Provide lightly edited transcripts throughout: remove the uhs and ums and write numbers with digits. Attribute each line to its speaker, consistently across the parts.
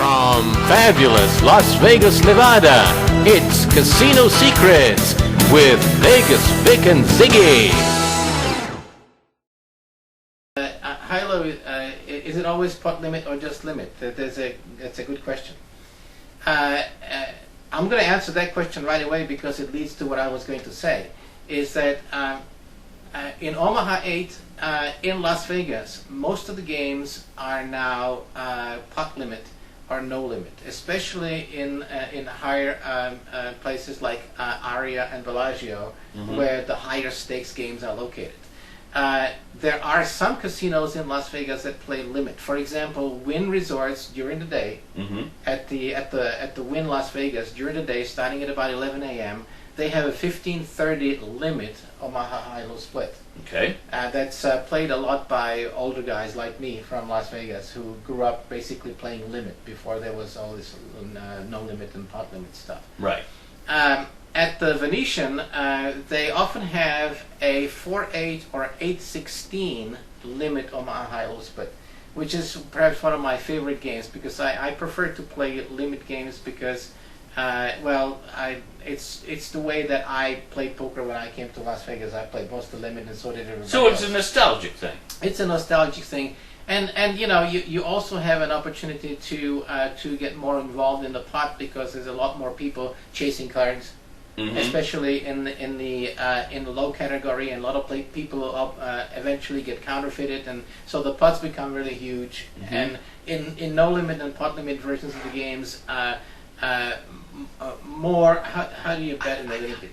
Speaker 1: From fabulous Las Vegas, Nevada, it's Casino Secrets with Vegas Vic and Ziggy.
Speaker 2: Hilo, is it always pot limit or just limit? That's a good question. I'm going to answer that question right away because it leads to what I was going to say. Is that in Omaha 8, in Las Vegas, most of the games are now pot limit or no limit, especially in higher places like Aria and Bellagio, where the higher stakes games are located. There are some casinos in Las Vegas that play limit. For example, Wynn Resorts during the day, at the Wynn Las Vegas during the day, starting at about 11 a.m., they have a 15:30 limit Omaha high-low split.
Speaker 3: Okay.
Speaker 2: That's played a lot by older guys like me from Las Vegas who grew up basically playing limit before there was all this no limit and pot limit stuff.
Speaker 3: Right.
Speaker 2: At the Venetian, they often have a 4-8 or 8-16 limit Omaha high-low split, which is perhaps one of my favorite games because I prefer to play limit games because it's the way that I played poker when I came to Las Vegas. I played most of the limit, and so did everybody
Speaker 3: So it's
Speaker 2: else.
Speaker 3: a nostalgic thing.
Speaker 2: It's a nostalgic thing, and you also have an opportunity to get more involved in the pot because there's a lot more people chasing cards, especially in the low category, and a lot of people eventually get counterfeited, and so the pots become really huge. And in no limit and pot limit versions of the games. More, how do you bet in the limit?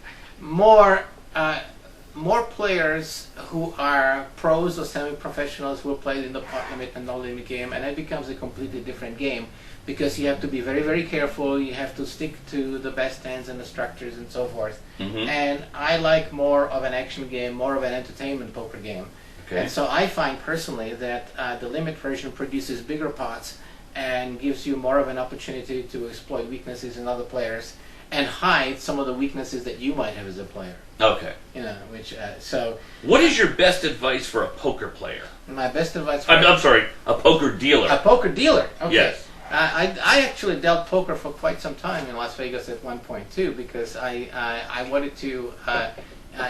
Speaker 2: More players who are pros or semi-professionals who are played in the pot limit and no limit game, and it becomes a completely different game because you have to be very, very careful. You have to stick to the best hands and the structures and so forth. And I like more of an action game, more of an entertainment poker game.
Speaker 3: Okay.
Speaker 2: And so I find personally that the limit version produces bigger pots and gives you more of an opportunity to exploit weaknesses in other players and hide some of the weaknesses that you might have as a player.
Speaker 3: Okay.
Speaker 2: You know, which so.
Speaker 3: What is your best advice for a poker player?
Speaker 2: My best advice.
Speaker 3: I'm sorry, a poker dealer.
Speaker 2: A poker dealer. Okay.
Speaker 3: Yes.
Speaker 2: I actually dealt poker for quite some time in Las Vegas at one point too because I wanted to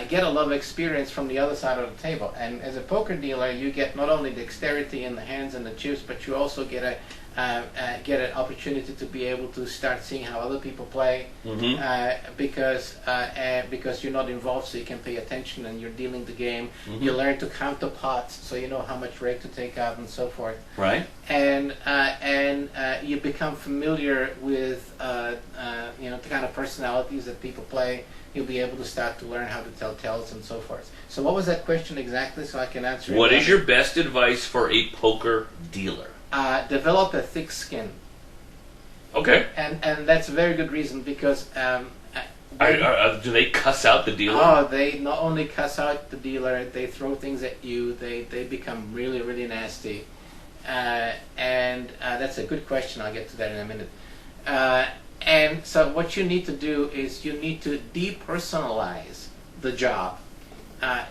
Speaker 2: get a lot of experience from the other side of the table. And as a poker dealer, you get not only dexterity in the hands and the chips, but you also get an opportunity to be able to start seeing how other people play because you're not involved, so you can pay attention and you're dealing the game. You learn to count the pots, so you know how much rake to take out and so forth.
Speaker 3: Right.
Speaker 2: And you become familiar with the kind of personalities that people play. You'll be able to start to learn how to tell tells and so forth. So what was that question exactly, so I can answer it?
Speaker 3: What is your best advice for a poker dealer?
Speaker 2: Develop a thick skin.
Speaker 3: Okay.
Speaker 2: And that's a very good reason because
Speaker 3: do they cuss out the dealer?
Speaker 2: Oh, they not only cuss out the dealer, they throw things at you. They become really, really nasty. And that's a good question. I'll get to that in a minute. And so what you need to do is you need to depersonalize the job.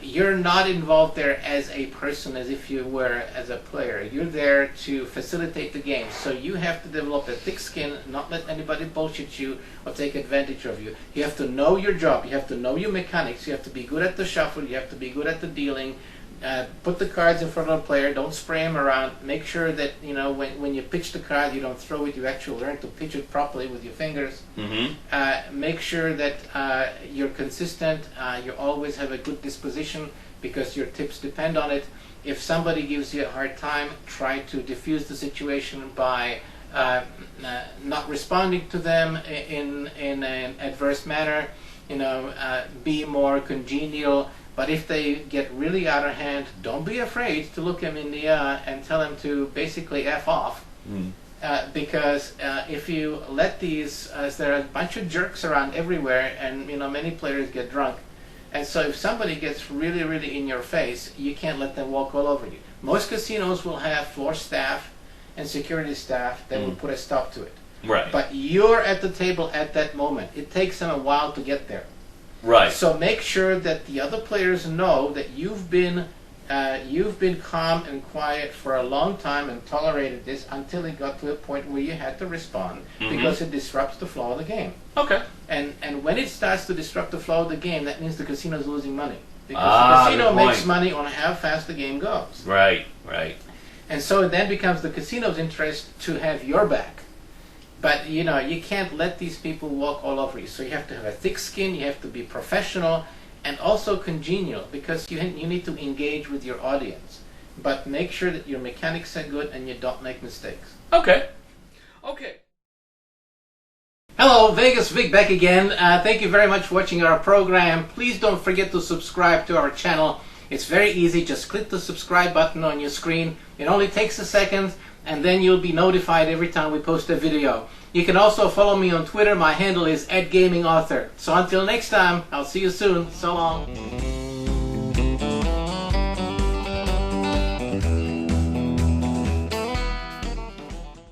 Speaker 2: You're not involved there as a person as if you were as a player. You're there to facilitate the game. So you have to develop a thick skin, not let anybody bullshit you or take advantage of you. You have to know your job. You have to know your mechanics. You have to be good at the shuffle. You have to be good at the dealing. Put the cards in front of the player. Don't spray them around. Make sure that when you pitch the card, you don't throw it. You actually learn to pitch it properly with your fingers. Make sure that you're consistent. You always have a good disposition because your tips depend on it. If somebody gives you a hard time, try to diffuse the situation by not responding to them in an adverse manner. Be more congenial. But if they get really out of hand, don't be afraid to look them in the eye and tell them to basically F off. Because if you let these, there are a bunch of jerks around everywhere, and many players get drunk. And so if somebody gets really, really in your face, you can't let them walk all over you. Most casinos will have floor staff and security staff that will put a stop to it.
Speaker 3: Right.
Speaker 2: But you're at the table at that moment. It takes them a while to get there.
Speaker 3: Right.
Speaker 2: So make sure that the other players know that you've been you've been calm and quiet for a long time and tolerated this until it got to a point where you had to respond because it disrupts the flow of the game.
Speaker 3: Okay.
Speaker 2: And when it starts to disrupt the flow of the game, that means the casino's losing money. Because
Speaker 3: Ah,
Speaker 2: the casino
Speaker 3: good point.
Speaker 2: makes money on how fast the game goes.
Speaker 3: Right, right.
Speaker 2: And so it then becomes the casino's interest to have your back. But, you know, you can't let these people walk all over you. So you have to have a thick skin, you have to be professional, and also congenial, because you need to engage with your audience. But make sure that your mechanics are good and you don't make mistakes.
Speaker 3: Okay. Okay.
Speaker 2: Hello, Vegas Vic back again. Thank you very much for watching our program. Please don't forget to subscribe to our channel. It's very easy. Just click the subscribe button on your screen. It only takes a second, and then you'll be notified every time we post a video. You can also follow me on Twitter. My handle is @GamingAuthor. So until next time, I'll see you soon. So long.